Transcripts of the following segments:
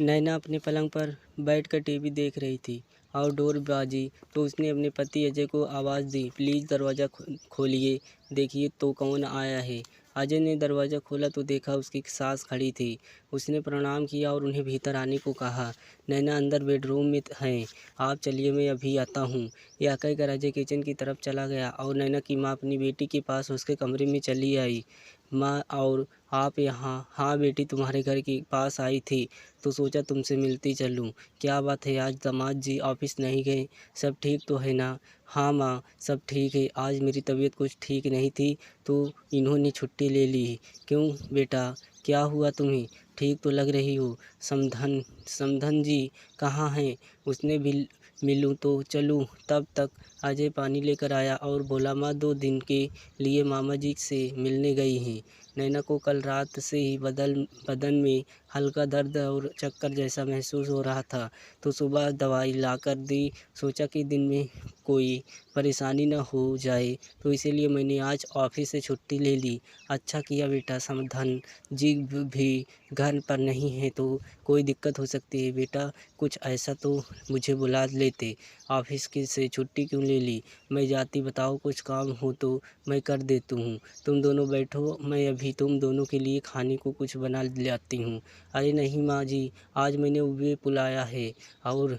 नैना अपने पलंग पर बैठकर टीवी देख रही थी और डोर बाजी तो उसने अपने पति अजय को आवाज़ दी, प्लीज़ दरवाज़ा खोलिए, देखिए तो कौन आया है। अजय ने दरवाज़ा खोला तो देखा उसकी सास खड़ी थी। उसने प्रणाम किया और उन्हें भीतर आने को कहा। नैना अंदर बेडरूम में हैं, आप चलिए मैं अभी आता हूँ। यह कहकर अजय किचन की तरफ चला गया और नैना की माँ अपनी बेटी के पास उसके कमरे में चली आई। माँ, और आप यहाँ? हाँ बेटी, तुम्हारे घर के पास आई थी तो सोचा तुमसे मिलती चलूँ। क्या बात है, आज दामाद जी ऑफिस नहीं गए? सब ठीक तो है ना? हाँ माँ, सब ठीक है। आज मेरी तबीयत कुछ ठीक नहीं थी तो इन्होंने छुट्टी ले ली। क्यों बेटा, क्या हुआ तुम्हें? ठीक तो लग रही हो। समधन समधन जी कहाँ हैं? उसने भी मिलूँ तो चलूँ? तब तक अजय पानी लेकर आया और बोला, माँ 2 दिन के लिए मामा जी से मिलने गई हैं। नैना को कल रात से ही बदन में हल्का दर्द और चक्कर जैसा महसूस हो रहा था तो सुबह दवाई लाकर दी। सोचा कि दिन में कोई परेशानी न हो जाए तो इसीलिए मैंने आज ऑफिस से छुट्टी ले ली। अच्छा किया बेटा। समधन जी भी घर पर नहीं है तो कोई दिक्कत हो सकती है बेटा, कुछ ऐसा तो मुझे बुला लेते। ऑफिस की से छुट्टी क्यों ले ली? मैं जाती, बताओ कुछ काम हो तो मैं कर देती हूँ। तुम दोनों बैठो, मैं अभी तुम दोनों के लिए खाने को कुछ बना लाती हूँ। अरे नहीं माँ जी, आज मैंने उबे पुलाया है और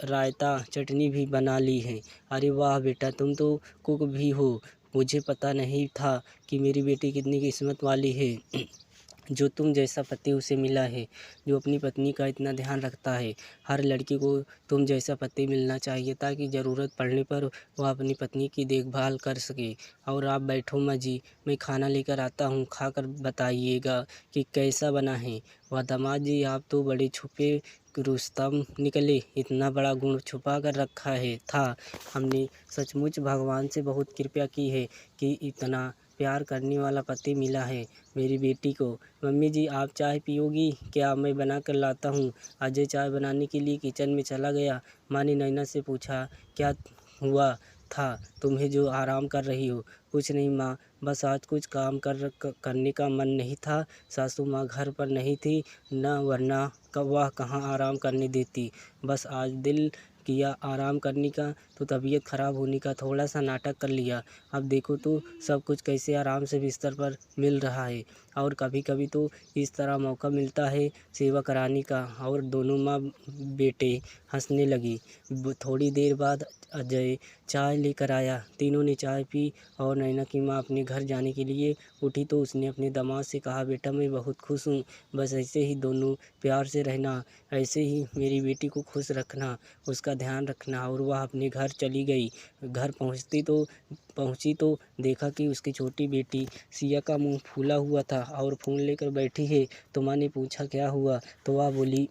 रायता चटनी भी बना ली है। अरे वाह बेटा, तुम तो कुक भी हो। मुझे पता नहीं था कि मेरी बेटी कितनी किस्मत वाली है जो तुम जैसा पति उसे मिला है, जो अपनी पत्नी का इतना ध्यान रखता है। हर लड़की को तुम जैसा पति मिलना चाहिए ताकि ज़रूरत पड़ने पर वह अपनी पत्नी की देखभाल कर सके। और आप बैठो माँ जी, मैं खाना लेकर आता हूँ, खाकर बताइएगा कि कैसा बना है। वह दामाद जी, आप तो बड़े छुपे रुस्तम निकले, इतना बड़ा गुण छुपा कर रखा है था। हमने सचमुच भगवान से बहुत कृपा की है कि इतना प्यार करने वाला पति मिला है मेरी बेटी को। मम्मी जी, आप चाय पियोगी क्या? मैं बना कर लाता हूँ। अजय चाय बनाने के लिए किचन में चला गया। माँ ने नैना से पूछा, क्या हुआ था तुम्हें जो आराम कर रही हो? कुछ नहीं माँ, बस आज कुछ काम करने का मन नहीं था। सासू माँ घर पर नहीं थी न, वरना वह कहाँ आराम करने देती। बस आज दिल किया आराम करने का तो तबीयत ख़राब होने का थोड़ा सा नाटक कर लिया। अब देखो तो सब कुछ कैसे आराम से बिस्तर पर मिल रहा है। और कभी कभी तो इस तरह मौका मिलता है सेवा कराने का। और दोनों माँ बेटे हंसने लगी। थोड़ी देर बाद अजय चाय लेकर आया। तीनों ने चाय पी और नैना की माँ अपने घर जाने के लिए उठी तो उसने अपने दामाद से कहा, बेटा मैं बहुत खुश हूँ, बस ऐसे ही दोनों प्यार से रहना, ऐसे ही मेरी बेटी को खुश रखना, उसका ध्यान रखना। और वह अपने घर चली गई। घर पहुंची तो देखा कि उसकी छोटी बेटी सिया का मुंह फूला हुआ था और फ़ोन लेकर बैठी है। तो माँ ने पूछा क्या हुआ तो वह बोली,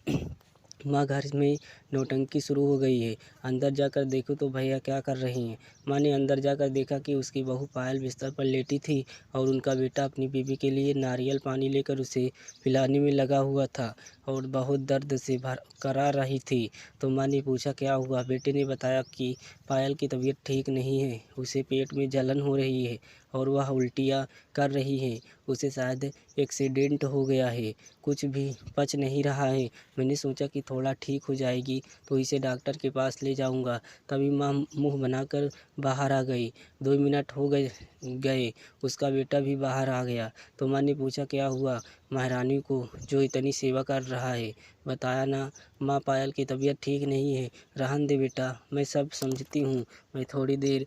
माँ घर में नौटंकी शुरू हो गई है, अंदर जाकर देखो तो भैया क्या कर रही हैं। माँ ने अंदर जाकर देखा कि उसकी बहू पायल बिस्तर पर लेटी थी और उनका बेटा अपनी बीवी के लिए नारियल पानी लेकर उसे पिलाने में लगा हुआ था और बहुत दर्द से करा रही थी। तो माँ ने पूछा क्या हुआ? बेटे ने बताया कि पायल की तबीयत ठीक नहीं है, उसे पेट में जलन हो रही है और वह उल्टियाँ कर रही है। उसे शायद एक्सीडेंट हो गया है, कुछ भी पच नहीं रहा है। मैंने सोचा कि थोड़ा ठीक हो जाएगी तो इसे डॉक्टर के पास ले जाऊंगा। तभी माँ मुंह बनाकर बाहर आ गई। 2 मिनट हो गए उसका बेटा भी बाहर आ गया। तो माँ ने पूछा क्या हुआ महारानी को जो इतनी सेवा कर रहा है? बताया ना माँ, पायल की तबीयत ठीक नहीं है। रहने दे बेटा, मैं सब समझती हूँ। मैं थोड़ी देर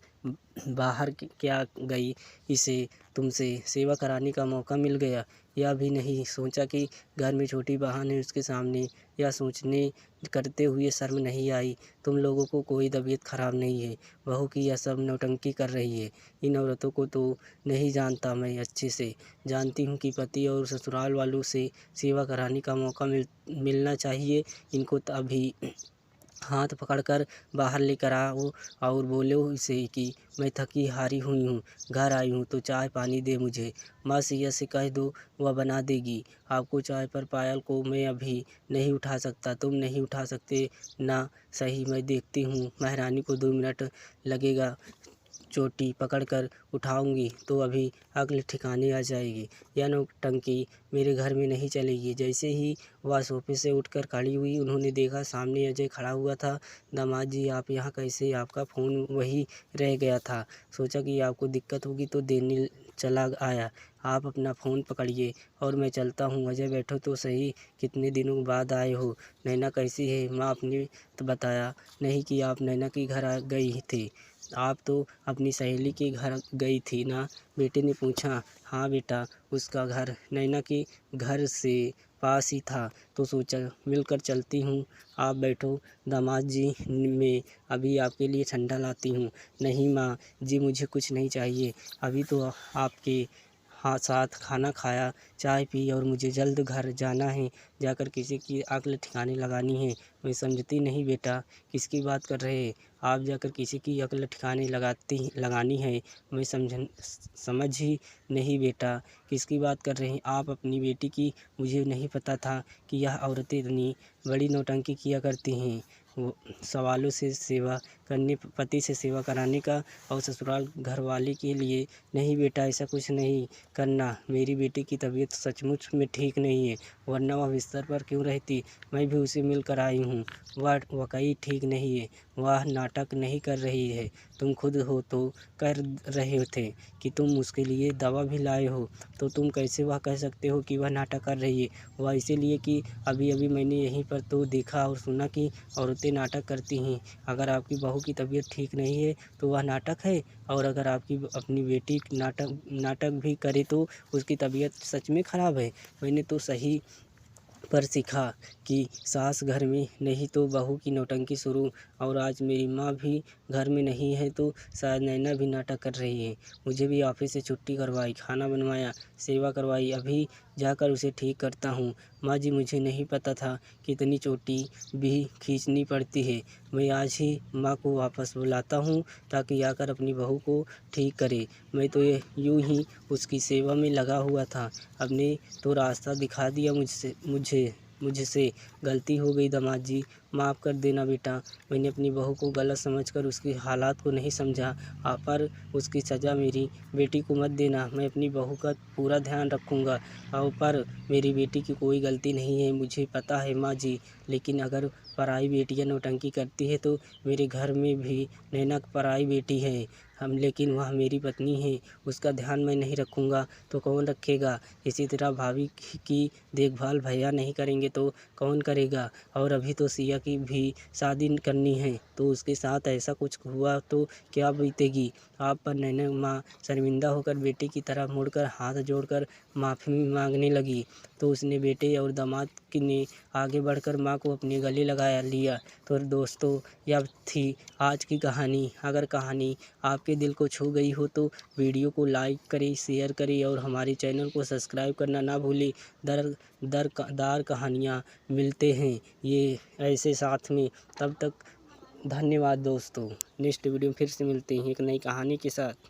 बाहर क्या गई, इसे तुमसे सेवा कराने का मौका मिल गया। यह भी नहीं सोचा कि घर में छोटी बहन है, उसके सामने यह सोचने करते हुए शर्म नहीं आई। तुम लोगों को कोई तबीयत ख़राब नहीं है, बहू की यह सब नौटंकी कर रही है। इन औरतों को तो नहीं जानता मैं अच्छे से, जानती हूँ कि पति और ससुराल वालों से सेवा कराने का मौका मिलना चाहिए। इनको अभी हाथ पकड़कर बाहर लेकर आओ और बोलो इसे कि मैं थकी हारी हुई हूँ, घर आई हूँ तो चाय पानी दे मुझे। माँ सिया से कह दो, वह बना देगी आपको चाय। पर पायल को मैं अभी नहीं उठा सकता। तुम नहीं उठा सकते ना? सही, मैं देखती हूँ महारानी को 2 मिनट लगेगा चोटी पकड़कर उठाऊंगी तो अभी अक्ल ठिकाने आ जाएगी। यह नौटंकी मेरे घर में नहीं चलेगी। जैसे ही वह सोफे से उठकर खड़ी हुई, उन्होंने देखा सामने अजय खड़ा हुआ था। दामाद जी आप यहाँ कैसे? आपका फ़ोन वहीं रह गया था। सोचा कि आपको दिक्कत होगी तो देने चला आया। आप अपना फ़ोन पकड़िए और मैं चलता हूँ। अजय बैठो तो सही, कितने दिनों बाद आए हो? नैना कैसी है? माँ आपने तो बताया नहीं कि आप नैना के घर गई थी। आप तो अपनी सहेली के घर गई थी ना? बेटे ने पूछा। हाँ बेटा, उसका घर नैना के घर से पास ही था तो सोचा मिलकर चलती हूँ। आप बैठो दामाद जी, मैं अभी आपके लिए ठंडा लाती हूँ। नहीं माँ जी, मुझे कुछ नहीं चाहिए। अभी तो आपके साथ खाना खाया, चाय पी और मुझे जल्द घर जाना है। जाकर किसी की अक्ल ठिकाने लगानी है। मैं समझती नहीं बेटा, किसकी बात कर रहे हैं आप? जाकर किसी की अक्ल ठिकाने लगानी है। मैं समझ ही नहीं बेटा, किसकी बात कर रहे हैं आप? अपनी बेटी की। मुझे नहीं पता था कि यह औरतें इतनी बड़ी नौटंकी किया करती हैं। वो सवालों से सेवा करने, पति से सेवा कराने का, और ससुराल घर वाले के लिए। नहीं बेटा, ऐसा कुछ नहीं करना। मेरी बेटी की तबीयत सचमुच में ठीक नहीं है, वरना वह बिस्तर पर क्यों रहती? मैं भी उसे मिल कर आई हूँ। वह वाकई ठीक नहीं है। वह नाटक नहीं कर रही है। तुम खुद हो तो कर रहे थे कि तुम उसके लिए दवा भी लाए हो, तो तुम कैसे वह कह सकते हो कि वह नाटक कर रही है? वह इसीलिए कि अभी अभी मैंने यहीं पर तो देखा और सुना कि औरतें नाटक करती हैं। अगर आपकी बहू की तबीयत ठीक नहीं है तो वह नाटक है, और अगर आपकी अपनी बेटी नाटक भी करे तो उसकी तबीयत सच में ख़राब है। मैंने तो सही पर सीखा कि सास घर में नहीं तो बहू की नौटंकी शुरू। और आज मेरी माँ भी घर में नहीं है तो शायद नैना भी नाटक कर रही है। मुझे भी ऑफिस से छुट्टी करवाई, खाना बनवाया, सेवा करवाई। अभी जाकर उसे ठीक करता हूँ। माँ जी, मुझे नहीं पता था कि इतनी चोटी भी खींचनी पड़ती है। मैं आज ही माँ को वापस बुलाता हूँ ताकि आकर अपनी बहू को ठीक करे। मैं तो ये यूँ ही उसकी सेवा में लगा हुआ था। अपने तो रास्ता दिखा दिया मुझसे गलती हो गई दामाद जी, माफ़ कर देना बेटा। मैंने अपनी बहू को गलत समझकर उसके हालात को नहीं समझा। पर उसकी सज़ा मेरी बेटी को मत देना। मैं अपनी बहू का पूरा ध्यान रखूँगा। और पर मेरी बेटी की कोई गलती नहीं है, मुझे पता है माँ जी। लेकिन अगर पराई बेटियाँ नौटंकी करती है तो मेरे घर में भी नैना पराई बेटी है, लेकिन वह मेरी पत्नी है। उसका ध्यान मैं नहीं रखूँगा तो कौन रखेगा? इसी तरह भाभी की देखभाल भैया नहीं करेंगे तो कौन करेगा? और अभी तो सिया की भी शादी करनी है, तो उसके साथ ऐसा कुछ हुआ तो क्या बीतेगी आप पर? नैना माँ शर्मिंदा होकर बेटे की तरफ मुड़कर हाथ जोड़कर माफ़ी मांगने लगी, तो उसने बेटे और दामाद ने आगे बढ़कर माँ को अपने गले लगाया लिया। तो दोस्तों, यह थी आज की कहानी। अगर कहानी आपके दिल को छू गई हो तो वीडियो को लाइक करें, शेयर करें और हमारे चैनल को सब्सक्राइब करना ना भूलें। दरदार कहानियाँ मिलते हैं ये ऐसे साथ में। तब तक धन्यवाद दोस्तों। नेक्स्ट वीडियो में फिर से मिलते हैं एक नई कहानी के साथ।